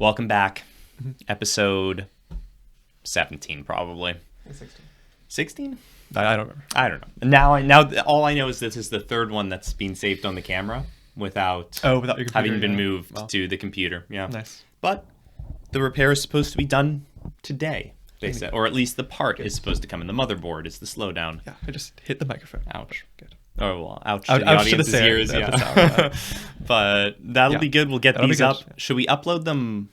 Welcome back. Episode 17, probably. 16. 16? I don't remember. I don't know. Now all I know is this is the third one that's being saved on the camera without your computer, having been moved to the computer. Yeah. Nice. But the repair is supposed to be done today, they said. Or at least the part is supposed to come in. The motherboard is the slowdown. Yeah, I just hit the microphone. Ouch. Good. Oh, well, ouch to the audience's ears. Yeah. Sound, But that'll be good. We'll get these up. Yeah. Should we upload them?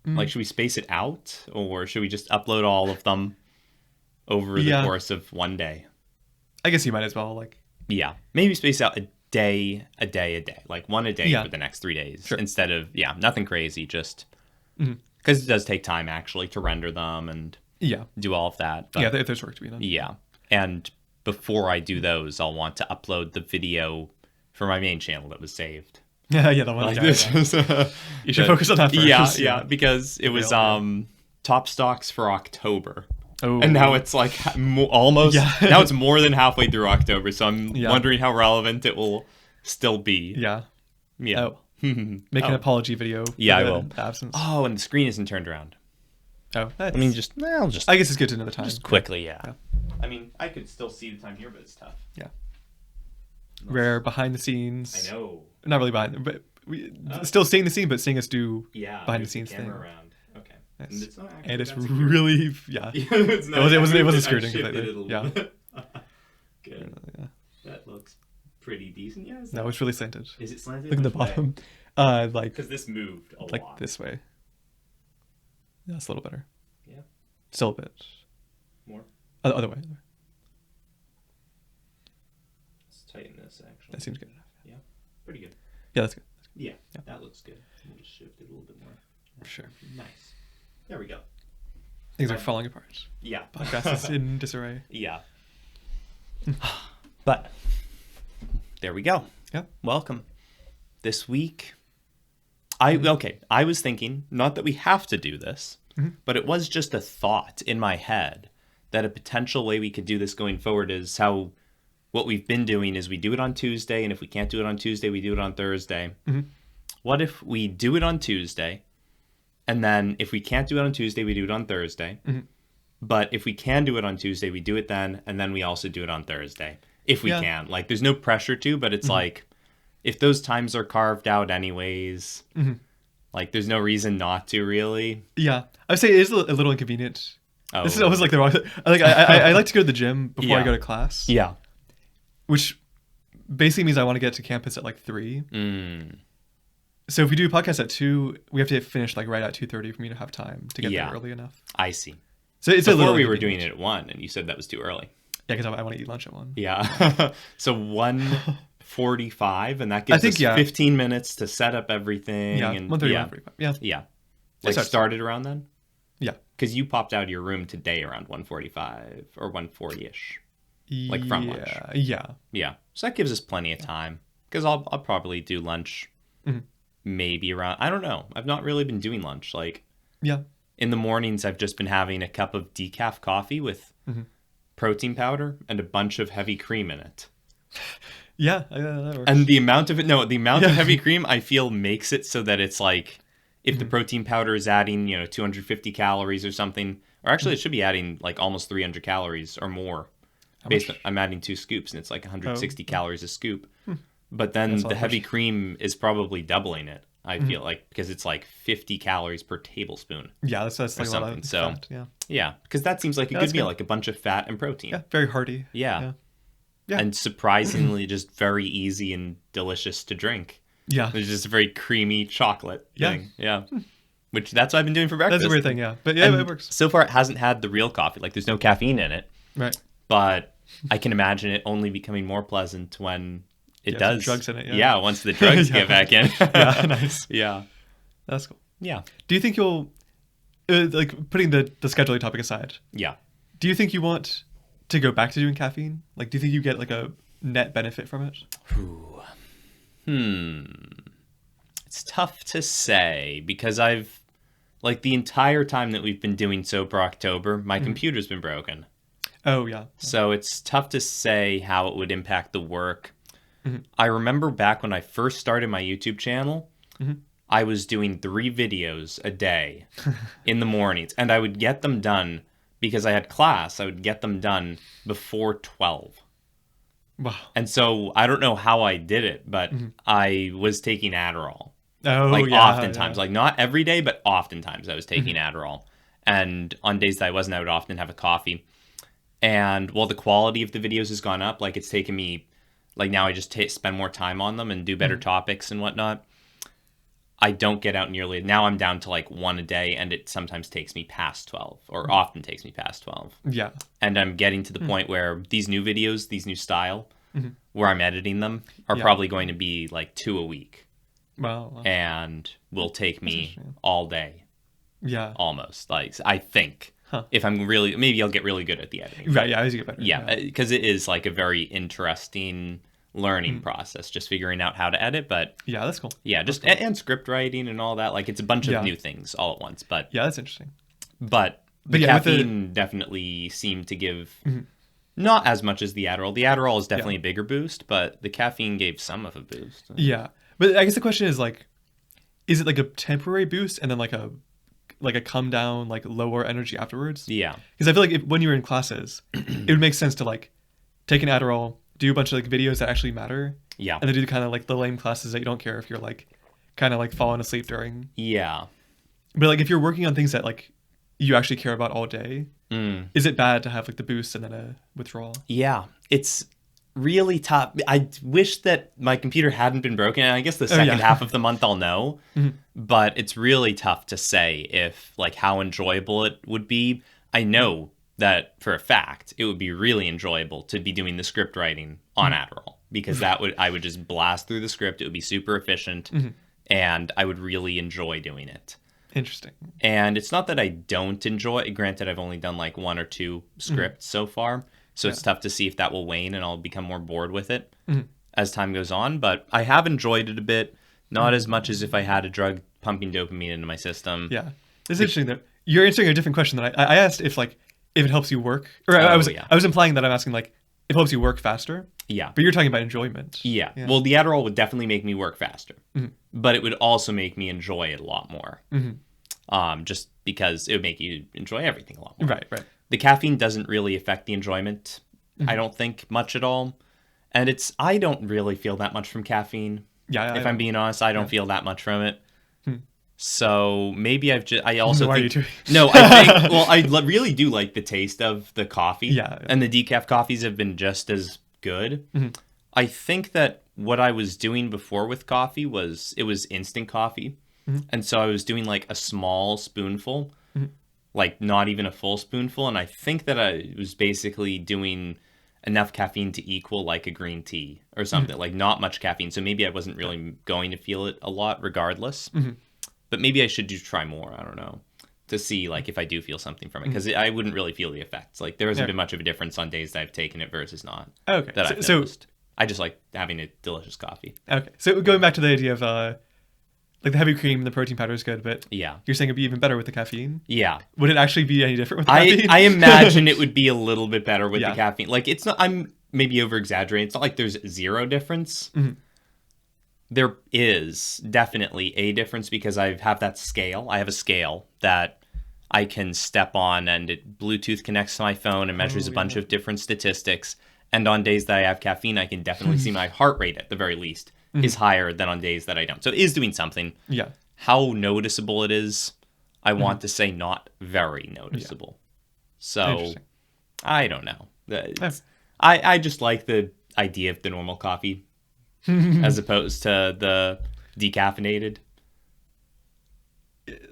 Like, should we space it out? Or should we just upload all of them over the course of one day? I guess you might as well, Yeah. Maybe space out a day. Like, one a day for the next 3 days. Sure. Instead of, nothing crazy. Just, because it does take time, actually, to render them and do all of that. But, there's work to be done. Yeah. And before I do those, I'll want to upload the video for my main channel that was saved. The one Like this. You should focus on that first. Yeah, because it was top stocks for October. Oh. And now it's like almost, now it's more than halfway through October. So I'm wondering how relevant it will still be. Yeah. Yeah. Make an apology video. I will. Absence. Oh, and the screen isn't turned around. Oh, I mean, I guess it's good to know the time. Just quickly, yeah. I mean, I could still see the time here, but it's tough. Yeah. Rare behind the scenes. I know. Not really behind, but still seeing the scene, but seeing us do behind the scenes thing. Around. Okay. Nice. And it's really it wasn't screwed completely. Yeah. Good. Yeah. That looks pretty decent. Yeah. No, it's really slanted. Is it slanted? Look at the bottom. Because this moved a lot. This way. Yeah, it's a little better. Yeah. Still a bit. More. Other way. Let's tighten this. Actually. That seems good enough. Yeah. Pretty good. Yeah, that's good. Yeah. That looks good. We'll just shift it a little bit more. Sure. Nice. There we go. Things are falling apart. Yeah. Podcast is in disarray. Yeah. But there we go. Yeah. Welcome. This week, I was thinking, not that we have to do this, but it was just a thought in my head that a potential way we could do this going forward is how what we've been doing is we do it on Tuesday, and if we can't do it on Tuesday, we do it on Thursday. What if we do it on Tuesday, and then if we can't do it on Tuesday, we do it on Thursday. But if we can do it on Tuesday, we do it then, and then we also do it on Thursday. If we can. Like, there's no pressure to, but it's like, if those times are carved out anyways, like, there's no reason not to, really. Yeah. I would say it is a little inconvenient. Oh. This is always like the wrong... I like to go to the gym before I go to class. Yeah. Which basically means I want to get to campus at 3. So if we do a podcast at 2, we have to finish right at 2:30 for me to have time to get there early enough. I see. So it's before we were doing it at 1, and you said that was too early. Yeah, because I want to eat lunch at 1. Yeah. So 1:45, and that gives us 15 minutes to set up everything. Yeah, and 1:45. Yeah. Started around then? Yeah. Because you popped out of your room today around 1:45 or 1:40-ish. From lunch. Yeah. So that gives us plenty of time. Because I'll probably do lunch maybe around... I don't know. I've not really been doing lunch. In the mornings, I've just been having a cup of decaf coffee with protein powder and a bunch of heavy cream in it. Yeah, that works. And the amount of of heavy cream, I feel, makes it so that it's like, if the protein powder is adding, 250 calories or something, or actually it should be adding almost 300 calories or more. I'm adding 2 scoops, and it's 160 calories a scoop. But then the heavy cream is probably doubling it. I feel because it's 50 calories per tablespoon. Yeah, that's or something. A lot of fat, yeah, because that seems like a good meal, a bunch of fat and protein. Yeah, very hearty. Yeah. And surprisingly just very easy and delicious to drink. Yeah. It's just a very creamy chocolate thing. Yeah. Which that's what I've been doing for breakfast. That's a weird thing, yeah. But it works. So far it hasn't had the real coffee. There's no caffeine in it. Right. But I can imagine it only becoming more pleasant when it does. Drugs in it, yeah. Once the drugs get back in. Yeah, nice. Yeah. That's cool. Yeah. Do you think you'll, putting the scheduling topic aside. Yeah. Do you think you want to go back to doing caffeine? Do you think you get a net benefit from it? It's tough to say because I've, the entire time that we've been doing Sober October, my computer's been broken. Oh, yeah. So it's tough to say how it would impact the work. I remember back when I first started my YouTube channel, I was doing 3 videos a day in the mornings, and I would get them done because I had class. I would get them done before 12. Wow. And so I don't know how I did it, but I was taking Adderall. Oh, Like yeah. oftentimes, Yeah. like not every day, but oftentimes I was taking Adderall. And on days that I wasn't, I would often have a coffee. And while the quality of the videos has gone up, like it's taken me, like now I just spend more time on them and do better topics and whatnot. I don't get out nearly. Now I'm down to like 1 a day, and it sometimes takes me past 12, or often takes me past 12. Yeah. And I'm getting to the point where these new videos, these new style, where I'm editing them, are probably going to be like 2 a week. Wow. And will take me all day. Yeah. Almost. Like, I think. If I'm really, maybe I'll get really good at the editing. Right, yeah, as you get better. Yeah, because it is like a very interesting learning process, just figuring out how to edit. But yeah, that's cool. yeah, just and script writing and all that. Like it's a bunch of new things all at once. But yeah, that's interesting. But the caffeine definitely seemed to give not as much as the Adderall. The Adderall is definitely a bigger boost, but the caffeine gave some of a boost. Yeah, but I guess the question is like, is it like a temporary boost and then like a come down, like lower energy afterwards? Yeah. Because I feel like when you're in classes, it would make sense to like take an Adderall, do a bunch of like videos that actually matter. Yeah. And then do kind of like the lame classes that you don't care if you're like kind of like falling asleep during. Yeah. But like if you're working on things that like you actually care about all day, is it bad to have like the boost and then a withdrawal? Yeah. It's really tough. I wish that my computer hadn't been broken. And I guess the second half of the month I'll know. But it's really tough to say if like how enjoyable it would be. I know that for a fact it would be really enjoyable to be doing the script writing on Adderall, because I would just blast through the script. It would be super efficient, and I would really enjoy doing it. Interesting. And it's not that I don't enjoy it. Granted, I've only done like 1 or 2 scripts so far. So it's tough to see if that will wane and I'll become more bored with it as time goes on. But I have enjoyed it a bit, not as much as if I had a drug pumping dopamine into my system. Yeah. It's interesting that you're answering a different question than I asked if it helps you work. Or I was implying that I'm asking like if it helps you work faster. Yeah. But you're talking about enjoyment. Yeah. Well, the Adderall would definitely make me work faster. But it would also make me enjoy it a lot more. Just because it would make you enjoy everything a lot more. Right. The caffeine doesn't really affect the enjoyment, I don't think, much at all. And I don't really feel that much from caffeine. Yeah. If I'm being honest, I don't feel that much from it. So maybe I also think... No, I think... Well, I really do like the taste of the coffee. Yeah. And the decaf coffees have been just as good. I think that what I was doing before with coffee was instant coffee. And so I was doing like a small spoonful, like not even a full spoonful. And I think that I was basically doing enough caffeine to equal like a green tea or something, like not much caffeine. So maybe I wasn't really going to feel it a lot regardless. But maybe I should try more. I don't know, to see like if I do feel something from it, because I wouldn't really feel the effects. Like there hasn't been much of a difference on days that I've taken it versus not. Okay. That I've noticed. I just like having a delicious coffee. Okay. So going back to the idea of like the heavy cream and the protein powder is good, but you're saying it'd be even better with the caffeine? Yeah. Would it actually be any different with the caffeine? I imagine it would be a little bit better with the caffeine. Like it's not, I'm maybe over exaggerating. It's not like there's zero difference. There is definitely a difference because I have that scale. I have a scale that I can step on, and it Bluetooth connects to my phone and measures a bunch of different statistics. And on days that I have caffeine, I can definitely see my heart rate at the very least is higher than on days that I don't. So it is doing something. Yeah. How noticeable it is, I want to say not very noticeable. So I don't know. I just like the idea of the normal coffee as opposed to the decaffeinated.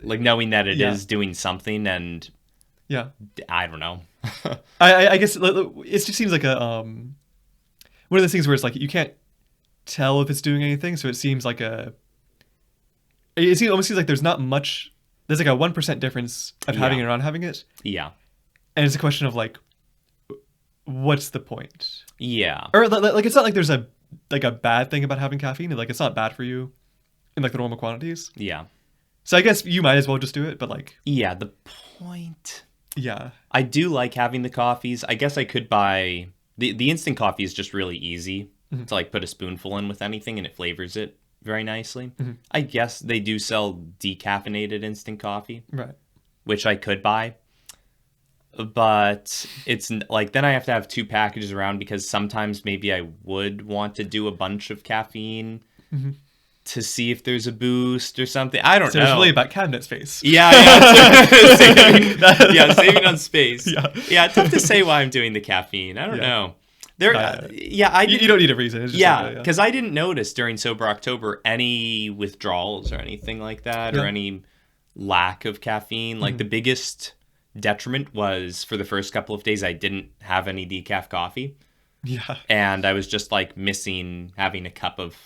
Like knowing that it is doing something, and I don't know. I guess it just seems like a one of those things where it's like you can't tell if it's doing anything, so it seems like almost seems like there's not much. There's like a 1% difference of having it or not having it. Yeah, and it's a question of like, what's the point? Yeah, or like it's not like there's a bad thing about having caffeine. Like it's not bad for you in like the normal quantities. Yeah. So I guess you might as well just do it, but like... Yeah, the point... Yeah. I do like having the coffees. I guess I could buy... The instant coffee is just really easy to like put a spoonful in with anything and it flavors it very nicely. Mm-hmm. I guess they do sell decaffeinated instant coffee, Right. which I could buy. But it's like then I have to have 2 packages around because sometimes maybe I would want to do a bunch of caffeine to see if there's a boost or something. I don't So know. it's really about cabinet space. Yeah, saving on space. Yeah, tough to say why I'm doing the caffeine. I don't know. You don't need a reason. It's just because I didn't notice during Sober October any withdrawals or anything like that, or any lack of caffeine. Like the biggest detriment was for the first couple of days I didn't have any decaf coffee. Yeah. And I was just like missing having a cup of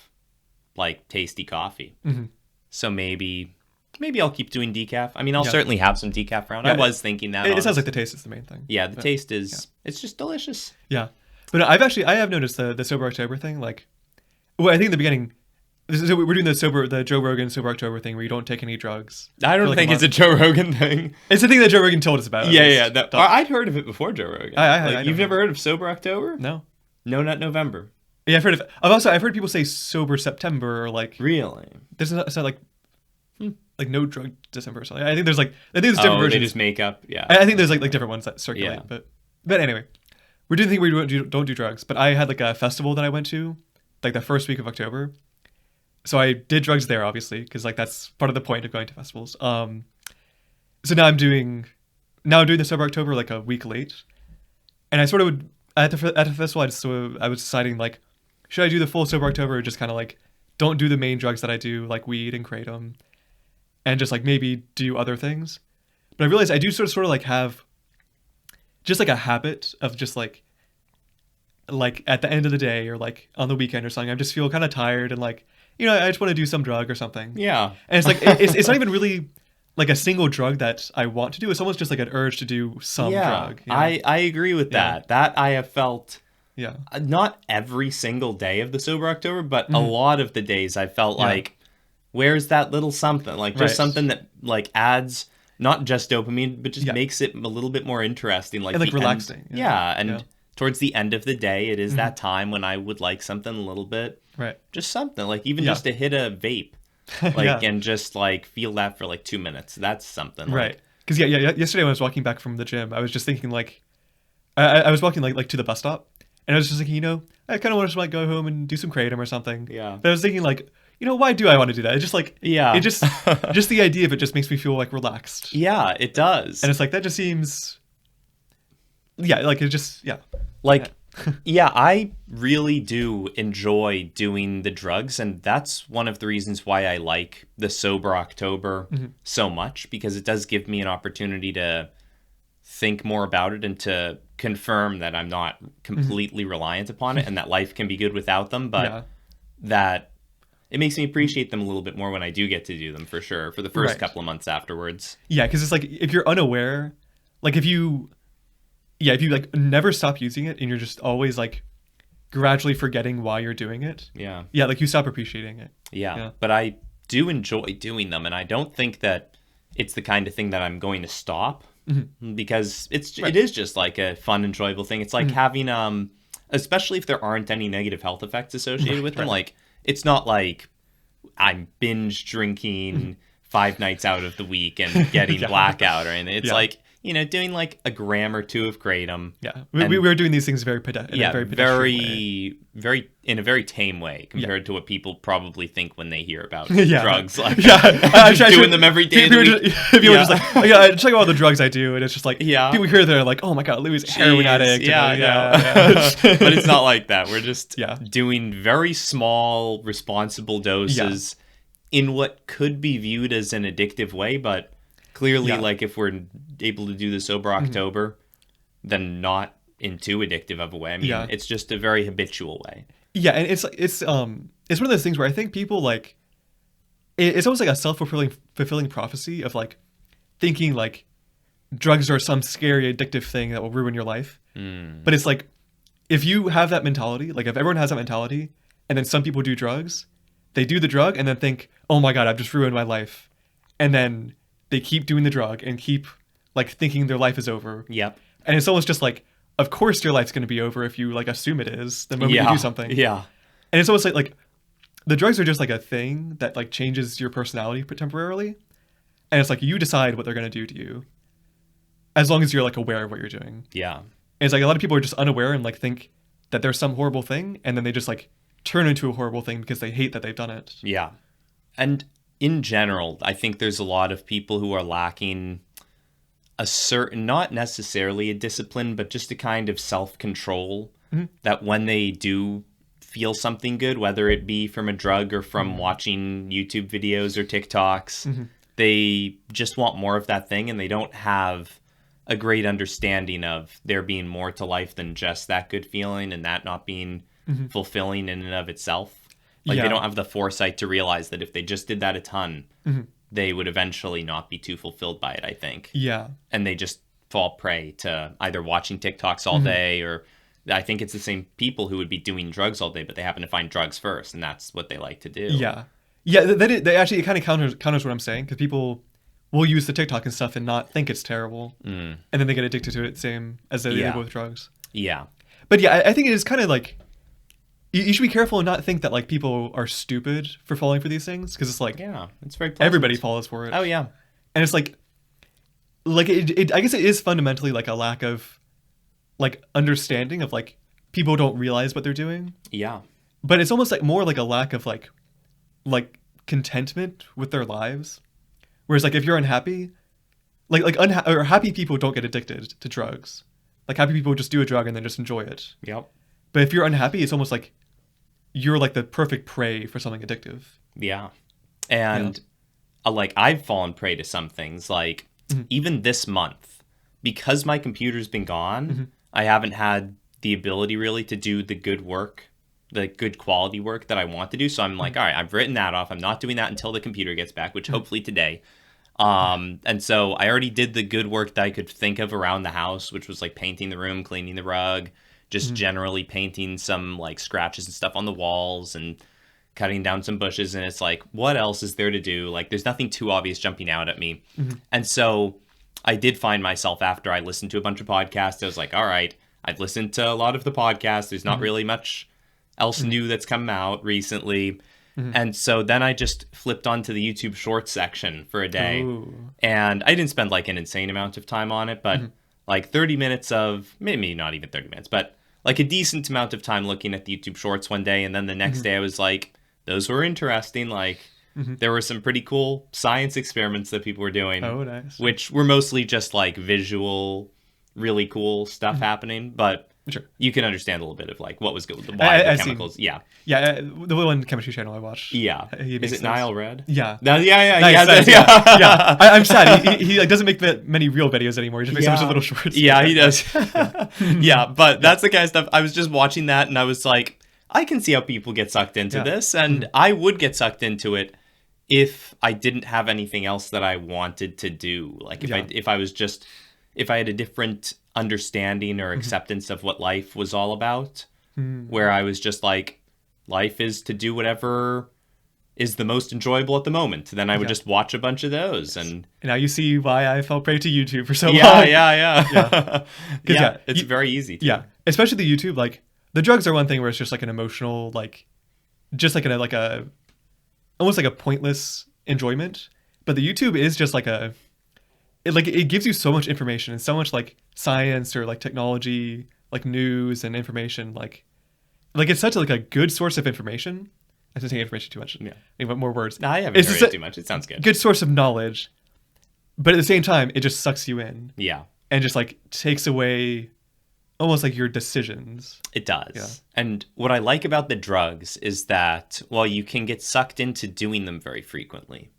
like tasty coffee. So maybe I'll keep doing decaf. I mean, I'll certainly have some decaf around. I was thinking that. It sounds like the taste is the main thing. Yeah, the taste is it's just delicious. Yeah. But I have noticed the Sober October thing. Like, well, I think in the beginning, so we're doing the Joe Rogan Sober October thing where you don't take any drugs. I don't think it's a Joe Rogan thing. It's the thing that Joe Rogan told us about. I'd heard of it before Joe Rogan. You've never heard of Sober October? No. No Nut November. Yeah, I've heard of. I've heard people say Sober September or like. Really? There's not like no drug December or something. I think there's different versions. They just make up. Yeah. I think there's like different ones that circulate. Yeah. But anyway, we're doing the thing where we don't do drugs. But I had like a festival that I went to, like the first week of October. So I did drugs there, obviously, because like that's part of the point of going to festivals. So now I'm doing the Sober October like a week late, and I sort of would at the festival I was deciding like, should I do the full Sober October or just kind of like don't do the main drugs that I do like weed and kratom, and just like maybe do other things. But I realized I do sort of like have just like a habit of just like at the end of the day or like on the weekend or something, I just feel kind of tired and like, you know, I just want to do some drug or something. Yeah. And it's like, it's not even really like a single drug that I want to do. It's almost just like an urge to do some drug. You know? I agree with that. That I have felt. Yeah. Not every single day of the Sober October, but a lot of the days I felt like, where's that little something? Like just something that like adds not just dopamine, but just makes it a little bit more interesting. Like, and like relaxing. Towards the end of the day, it is that time when I would like something a little bit, just something like even just to hit a vape, like and just like feel that for like 2 minutes. That's something, right? Because yesterday when I was walking back from the gym, I was just thinking like, I was walking like to the bus stop, and I was just thinking, you know, I kind of want to like go home and do some kratom or something. Yeah. But I was thinking like, you know, why do I want to do that? It's just like, it just the idea of it just makes me feel like relaxed. Yeah, it does. And it's like that just seems. Like it just I really do enjoy doing the drugs, and that's one of the reasons why I like the Sober October so much, because it does give me an opportunity to think more about it and to confirm that I'm not completely reliant upon it and that life can be good without them, but that it makes me appreciate them a little bit more when I do get to do them, for sure, for the first couple of months afterwards. Yeah, because it's like if you're unaware, like if you like never stop using it and you're just always like gradually forgetting why you're doing it. Yeah, like you stop appreciating it. Yeah. But I do enjoy doing them, and I don't think that it's the kind of thing that I'm going to stop because it is just like a fun, enjoyable thing. It's like having especially if there aren't any negative health effects associated with them. Like it's not like I'm binge drinking 5 nights out of the week and getting blackout or anything. It's like, you know, doing like a gram or 2 of kratom. Yeah, we were doing these things very in a very tame way compared to what people probably think when they hear about drugs. Like, I'm doing them every day. People are just like, just like all the drugs I do, and it's just like, people hear they're like, oh my god, Louis is a heroin addict. But it's not like that. We're just doing very small, responsible doses in what could be viewed as an addictive way, but clearly, like if we're able to do the Sober October, then not in too addictive of a way. I mean, it's just a very habitual way. Yeah, and it's one of those things where I think people like it's almost like a self-fulfilling prophecy of like thinking like drugs are some scary addictive thing that will ruin your life. But it's like if you have that mentality, like if everyone has that mentality, and then some people do drugs, they do the drug and then think, oh my god, I've just ruined my life, and then they keep doing the drug and keep like thinking their life is over. Yep. And it's almost just like, of course your life's going to be over if you like assume it is the moment you do something. Yeah. And it's almost like the drugs are just like a thing that like changes your personality temporarily, and it's like you decide what they're gonna do to you, as long as you're like aware of what you're doing. Yeah. And it's like a lot of people are just unaware and like think that there's some horrible thing, and then they just like turn into a horrible thing because they hate that they've done it. Yeah. And in general, I think there's a lot of people who are lacking a certain, not necessarily a discipline, but just a kind of self-control that when they do feel something good, whether it be from a drug or from watching YouTube videos or TikToks, they just want more of that thing, and they don't have a great understanding of there being more to life than just that good feeling, and that not being fulfilling in and of itself. Like Yeah. they don't have the foresight to realize that if they just did that a ton, they would eventually not be too fulfilled by it, I think. Yeah. And they just fall prey to either watching TikToks all day, or I think it's the same people who would be doing drugs all day, but they happen to find drugs first, and that's what they like to do. Yeah. Yeah, they actually, it kind of counters what I'm saying, because people will use the TikTok and stuff and not think it's terrible, and then they get addicted to it, same as they do with drugs. Yeah. But yeah, I think it is kind of like you should be careful and not think that like people are stupid for falling for these things, because it's like Yeah. It's very pleasant. everybody falls for it. Oh, yeah. And it's like it I guess it is fundamentally like a lack of like understanding of like people don't realize what they're doing, Yeah. but it's almost like more like a lack of like contentment with their lives. Whereas like if you're unhappy, or happy people don't get addicted to drugs. Like happy people just do a drug and then just enjoy it. Yep. But if you're unhappy, it's almost like you're like the perfect prey for something addictive. Yeah. And like I've fallen prey to some things, like even this month, because my computer's been gone, I haven't had the ability really to do the good work, the good quality work that I want to do. So I'm like, all right, I've written that off. I'm not doing that until the computer gets back, which hopefully today. And so I already did the good work that I could think of around the house, which was like painting the room, cleaning the rug, just generally painting some like scratches and stuff on the walls and cutting down some bushes. And it's like, what else is there to do? Like, there's nothing too obvious jumping out at me. And so I did find myself, after I listened to a bunch of podcasts, I was like, all right, I've listened to a lot of the podcasts. There's not really much else new that's come out recently. And so then I just flipped onto the YouTube Shorts section for a day. Ooh. And I didn't spend like an insane amount of time on it, but like 30 minutes of, maybe not even 30 minutes, but like a decent amount of time looking at the YouTube Shorts one day. And then the next day I was like, those were interesting. Like there were some pretty cool science experiments that people were doing. Oh, nice. Which were mostly just like visual, really cool stuff happening. But Sure. you can understand a little bit of like what was good with the why the I've chemicals. seen- Yeah. Yeah, the one chemistry channel I watch. Yeah. He Is makes it those. Nile Red? Yeah. No, yeah. Nice, yeah. I'm sad. He like doesn't make that many real videos anymore. He just makes a bunch of little shorts. Yeah, he does. Yeah, but that's the kind of stuff. I was just watching that and I was like, I can see how people get sucked into this, and I would get sucked into it if I didn't have anything else that I wanted to do. Like if I had a different understanding or acceptance of what life was all about, where I was just like, life is to do whatever is the most enjoyable at the moment. Then I would just watch a bunch of those. And now you see why I fell prey to YouTube for so long. Yeah. It's very easy to. Yeah, especially the YouTube. Like the drugs are one thing where it's just like an emotional, like just like a almost like a pointless enjoyment. But the YouTube is just like it gives you so much information and so much like science or like technology, like news and information. Like it's such like a good source of information. I'm saying information too much. Yeah, I need more words. No, I haven't heard it too much. It sounds good. Good source of knowledge, but at the same time, it just sucks you in. Yeah, and just like takes away almost like your decisions. It does. Yeah. And what I like about the drugs is that while you can get sucked into doing them very frequently,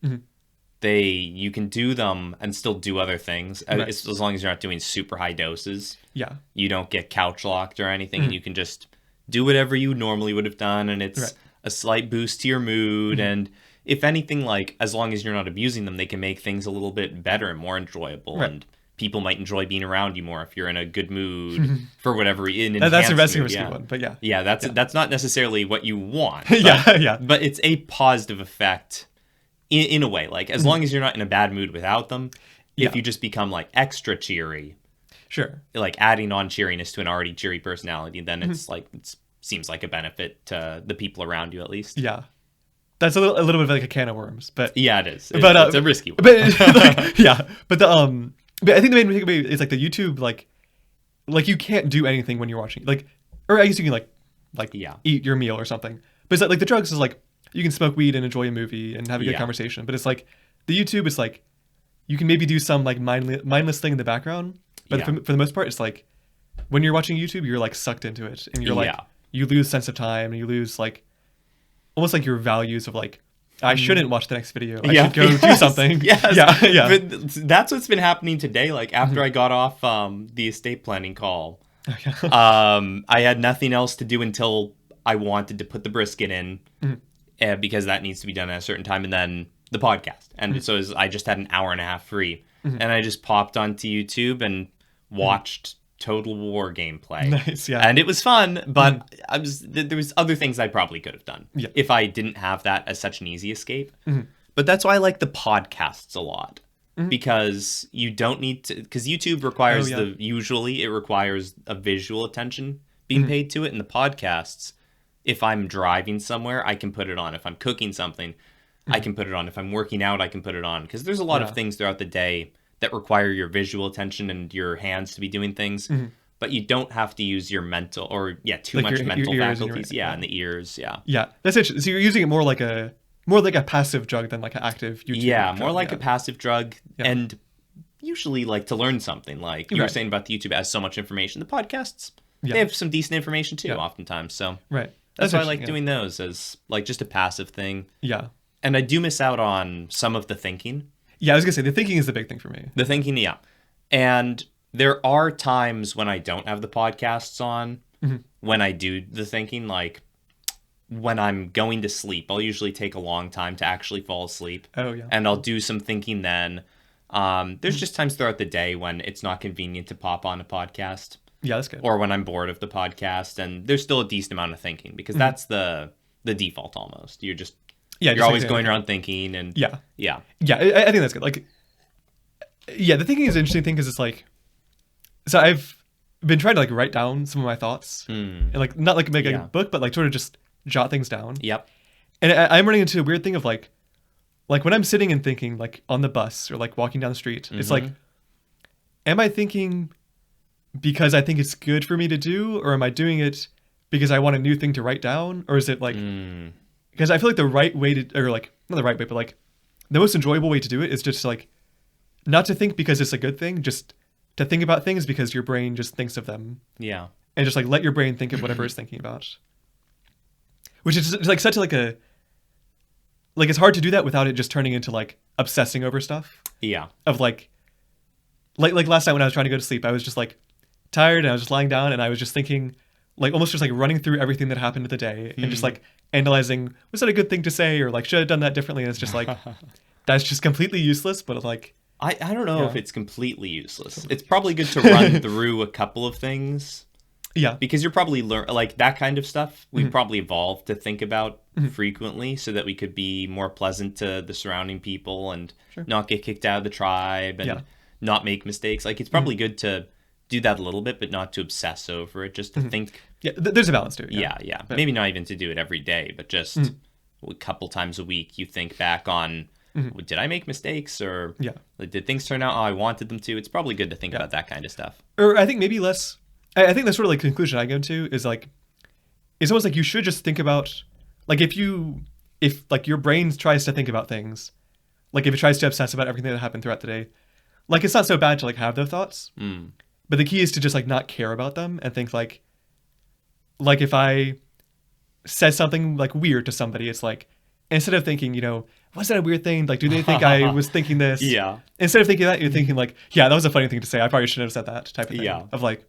you can do them and still do other things, as long as you're not doing super high doses. Yeah, you don't get couch locked or anything, and you can just do whatever you normally would have done, and it's a slight boost to your mood. And if anything, like as long as you're not abusing them, they can make things a little bit better and more enjoyable. And people might enjoy being around you more if you're in a good mood for whatever reason. That's a risky one, but that's not necessarily what you want. But, but it's a positive effect in a way. Like as long as you're not in a bad mood without them, if you just become like extra cheery, like adding on cheeriness to an already cheery personality, then it's like it seems like a benefit to the people around you at least. Yeah. that's a little bit of like a can of worms, but Yeah, it is. but It's a risky one. But like, yeah, but but I think the main takeaway is like the YouTube like you can't do anything when you're watching, like, or I guess you can like Yeah. eat your meal or something, but it's like the drugs is like you can smoke weed and enjoy a movie and have a good Yeah. conversation, but it's like the YouTube is like you can maybe do some like mindless thing in the background, but Yeah. for the most part it's like when you're watching YouTube you're like sucked into it and you're like Yeah. you lose sense of time and you lose like almost like your values of like I shouldn't watch the next video. I should go do something. Yes. Yeah. But that's what's been happening today. Like after I got off the estate planning call, I had nothing else to do until I wanted to put the brisket in because that needs to be done at a certain time, and then the podcast. And so I just had an hour and a half free, and I just popped onto YouTube and watched Total War gameplay. Nice, yeah. And it was fun, but there was other things I probably could have done if I didn't have that as such an easy escape. But that's why I like the podcasts a lot. Because you don't need to, because YouTube requires usually it requires a visual attention being paid to it. In the podcasts, if I'm driving somewhere, I can put it on. If I'm cooking something, I can put it on. If I'm working out, I can put it on. Because there's a lot of things throughout the day that require your visual attention and your hands to be doing things. But you don't have to use your mental or too Like much mental your ears faculties. and And the ears. Yeah, that's interesting. So you're using it more like a passive drug than like an active YouTube. Yeah, drug. more like a passive drug, and usually like to learn something. Like you were saying about the YouTube, it has so much information. The podcasts, they have some decent information too, oftentimes. So that's why I like doing those as like just a passive thing. Yeah, and I do miss out on some of the thinking. Yeah, I was gonna say the thinking is the big thing for me. The thinking, yeah, and there are times when I don't have the podcasts on when I do the thinking, like. When I'm going to sleep, I'll usually take a long time to actually fall asleep. Oh, yeah. And I'll do some thinking then. There's just times throughout the day when it's not convenient to pop on a podcast. Yeah, that's good. Or when I'm bored of the podcast, and there's still a decent amount of thinking because that's the default almost. You're just you're always going around thinking and yeah. I think that's good. Like, yeah, the thinking is an interesting thing because it's like, so I've been trying to like write down some of my thoughts and like not like make a book, but like sort of just jot things down. Yep. And I'm running into a weird thing of like when I'm sitting and thinking like on the bus or like walking down the street, it's like, am I thinking because I think it's good for me to do, or am I doing it because I want a new thing to write down? Or is it like, because I feel like the right way to, or like not the right way, but like the most enjoyable way to do it is just like not to think because it's a good thing, just to think about things because your brain just thinks of them. Yeah. And just like let your brain think of whatever it's thinking about. Which is like such like a, like it's hard to do that without it just turning into like obsessing over stuff. Yeah. Of like last night when I was trying to go to sleep, I was just like tired and I was just lying down and I was just thinking, like almost just like running through everything that happened in the day and just like analyzing, was that a good thing to say, or like should I have done that differently? And it's just like that's just completely useless. But like I don't know if it's completely useless. It's probably good to run through a couple of things. Yeah, because you're probably like that kind of stuff. We've probably evolved to think about frequently, so that we could be more pleasant to the surrounding people and not get kicked out of the tribe and not make mistakes. Like it's probably good to do that a little bit, but not to obsess over it. Just to think. Yeah, there's a balance to it. Yeah. But maybe not even to do it every day, but just a couple times a week. You think back on. Did I make mistakes, or did things turn out how I wanted them to? It's probably good to think about that kind of stuff. Or I think maybe less. I think that's sort of like conclusion I go to is like, it's almost like you should just think about, like if like your brain tries to think about things, like if it tries to obsess about everything that happened throughout the day, like it's not so bad to like have those thoughts, but the key is to just like not care about them and think like if I said something like weird to somebody, it's like, instead of thinking, was that a weird thing? Like, do they think I was thinking this? Yeah. Instead of thinking that, you're thinking like, yeah, that was a funny thing to say. I probably shouldn't have said that type of thing. Yeah. Of like,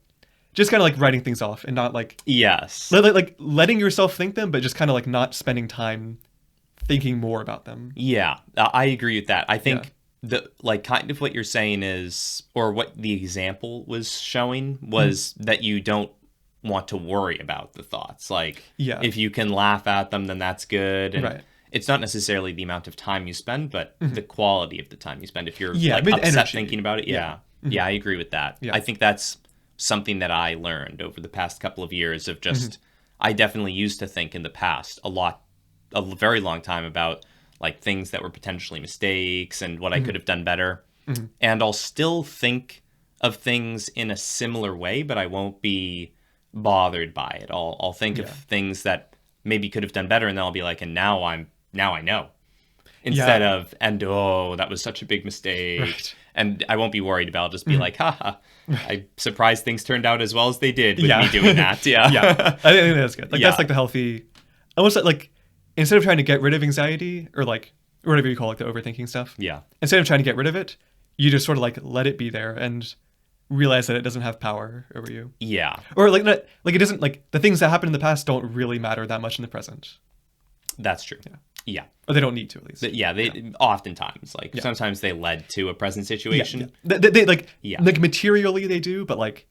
just kind of like writing things off and not like like letting yourself think them, but just kind of like not spending time thinking more about them. Yeah, I agree with that. I think the like kind of what you're saying is, or what the example was showing was that you don't want to worry about the thoughts. Like, if you can laugh at them, then that's good. And it's not necessarily the amount of time you spend, but the quality of the time you spend. If you're like upset thinking about it, I agree with that. I think that's something that I learned over the past couple of years of just, I definitely used to think in the past a lot a very long time about like things that were potentially mistakes and what I could have done better. And I'll still think of things in a similar way, but I won't be bothered by it. I'll think of things that maybe could have done better, and then I'll be like, and now I know. Instead of, and oh, that was such a big mistake. Right. And I won't be worried about it. I'll just be like, haha, I'm surprised things turned out as well as they did with me doing that. Yeah. Yeah. I think that's good. Like that's like the healthy, almost like instead of trying to get rid of anxiety or like whatever you call like the overthinking stuff. Yeah. Instead of trying to get rid of it, you just sort of like let it be there and realize that it doesn't have power over you. Yeah. Or like not like it doesn't like the things that happened in the past don't really matter that much in the present. That's true. Yeah. Or they don't need to, at least. They oftentimes, like sometimes they led to a present situation. They like materially they do, but like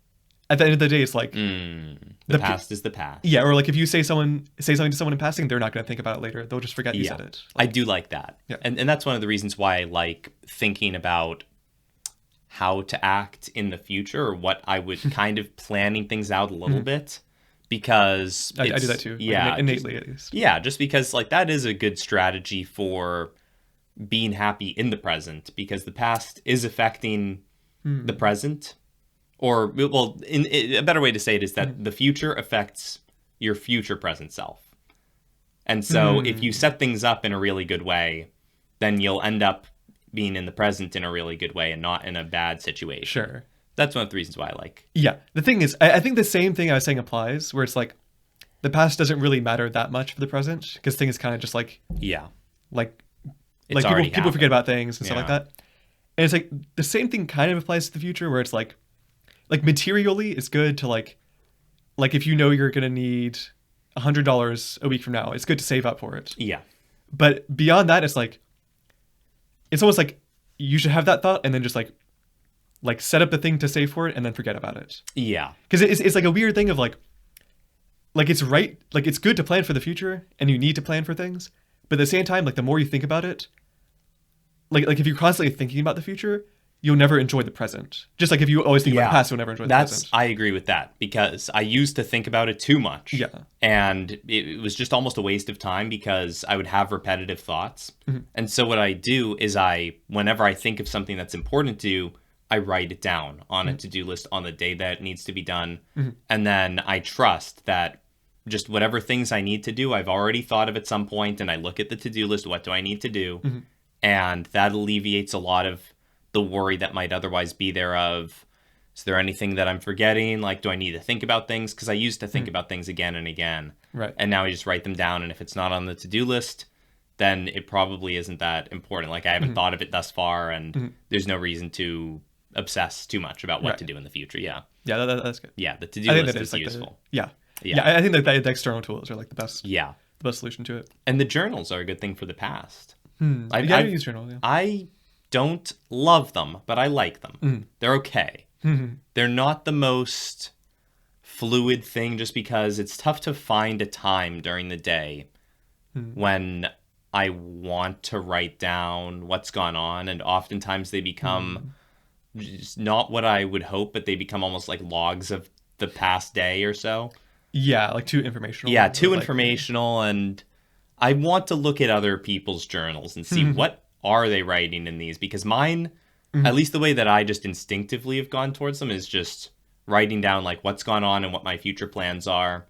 at the end of the day, it's like the past is the past. Yeah, or like if you say something to someone in passing, they're not going to think about it later. They'll just forget you said it. Like, I do like that. Yeah. And that's one of the reasons why I like thinking about how to act in the future, or what I would kind of planning things out a little bit. Because I do that too. Yeah, like, innately at least. Yeah, just because like that is a good strategy for being happy in the present, because the past is affecting the present. Or well, a better way to say it is that the future affects your future present self. And so if you set things up in a really good way, then you'll end up being in the present in a really good way and not in a bad situation. Sure. That's one of the reasons why I like. Yeah. The thing is, I think the same thing I was saying applies, where it's like the past doesn't really matter that much for the present, because things kind of just like like people forget about things and stuff like that. And it's like the same thing kind of applies to the future, where it's like materially it's good to like if you know you're gonna need $100 a week from now, it's good to save up for it. Yeah. But beyond that, it's like it's almost like you should have that thought and then just like set up the thing to save for it and then forget about it. Yeah. Because it's like a weird thing of like it's right, like it's good to plan for the future and you need to plan for things, but at the same time, like the more you think about it, like if you're constantly thinking about the future, you'll never enjoy the present. Just like if you always think about the past, you'll never enjoy the present. I agree with that, because I used to think about it too much. Yeah. And it was just almost a waste of time, because I would have repetitive thoughts. And so what I do is whenever I think of something that's important to do, I write it down on a to-do list on the day that it needs to be done. And then I trust that just whatever things I need to do, I've already thought of at some point, and I look at the to-do list, what do I need to do? And that alleviates a lot of the worry that might otherwise be there of, is there anything that I'm forgetting? Like, do I need to think about things? Because I used to think about things again and again. Right. And now I just write them down, and if it's not on the to-do list, then it probably isn't that important. Like, I haven't thought of it thus far, and there's no reason to obsess too much about what to do in the future. Yeah. Yeah, that's good. Yeah, the to-do list is like useful. Yeah, I think that the external tools are like the best. Yeah. The best solution to it. And the journals are a good thing for the past. I use journals. Yeah. I don't love them, but I like them. They're okay. They're not the most fluid thing, just because it's tough to find a time during the day when I want to write down what's gone on, and oftentimes they become just not what I would hope, but they become almost like logs of the past day or so. Yeah, like too informational. Yeah, too informational, and I want to look at other people's journals and see what are they writing in these, because mine, at least the way that I just instinctively have gone towards them, is just writing down like what's gone on and what my future plans are,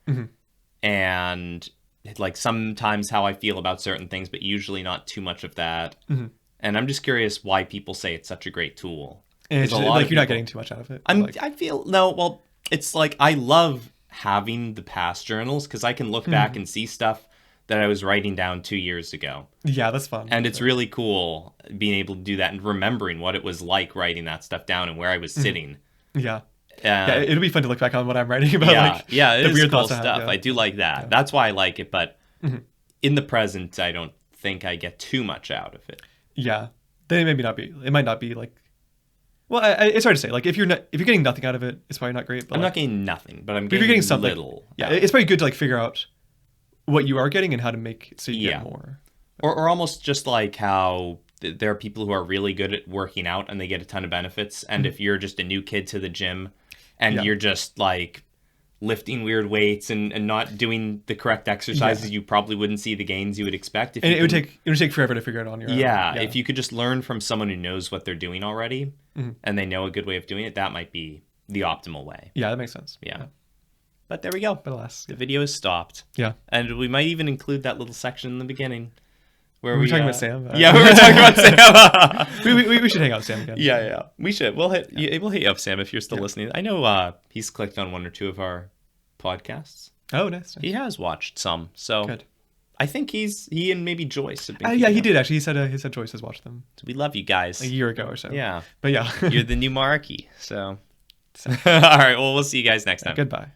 and like sometimes how I feel about certain things, but usually not too much of that. And I'm just curious why people say it's such a great tool. And it's just, like you're not getting too much out of it. I feel well. It's like I love having the past journals, because I can look back and see stuff that I was writing down 2 years ago. Yeah, that's fun. And it's really cool being able to do that and remembering what it was like writing that stuff down and where I was sitting. Yeah. It'll be fun to look back on what I'm writing about. It is weird cool stuff. I do like that. That's why I like it. But in the present, I don't think I get too much out of it. Yeah, they maybe not be. It might not be like. Well, it's hard to say. Like if you're getting nothing out of it, it's probably not great. But I'm like, not getting nothing, but if you're getting something, little. Yeah, it's probably good to like figure out what you are getting and how to make it so you get more. Or almost just like how there are people who are really good at working out and they get a ton of benefits. And if you're just a new kid to the gym and you're just like lifting weird weights and not doing the correct exercises, you probably wouldn't see the gains you would expect. If And you it would take forever to figure it out on your own. yeah, if you could just learn from someone who knows what they're doing already, Mm-hmm. and they know a good way of doing it, that might be the optimal way. Yeah, that makes sense. Yeah. But there we go. But alas, The video is stopped. yeah. And we might even include that little section in the beginning where Were we talking about Sam? Yeah, we were talking about Sam. we should hang out with Sam again. Yeah. We should. We'll hit you up, Sam, if you're still listening. I know he's clicked on one or two of our podcasts. Oh, nice. He has watched some. So Good. I think he and maybe Joyce have been Yeah, he did actually. He said Joyce has watched them So we love you guys. a year ago or so. Yeah. But yeah. You're the new Marky. So all right, well, we'll see you guys next time. Goodbye.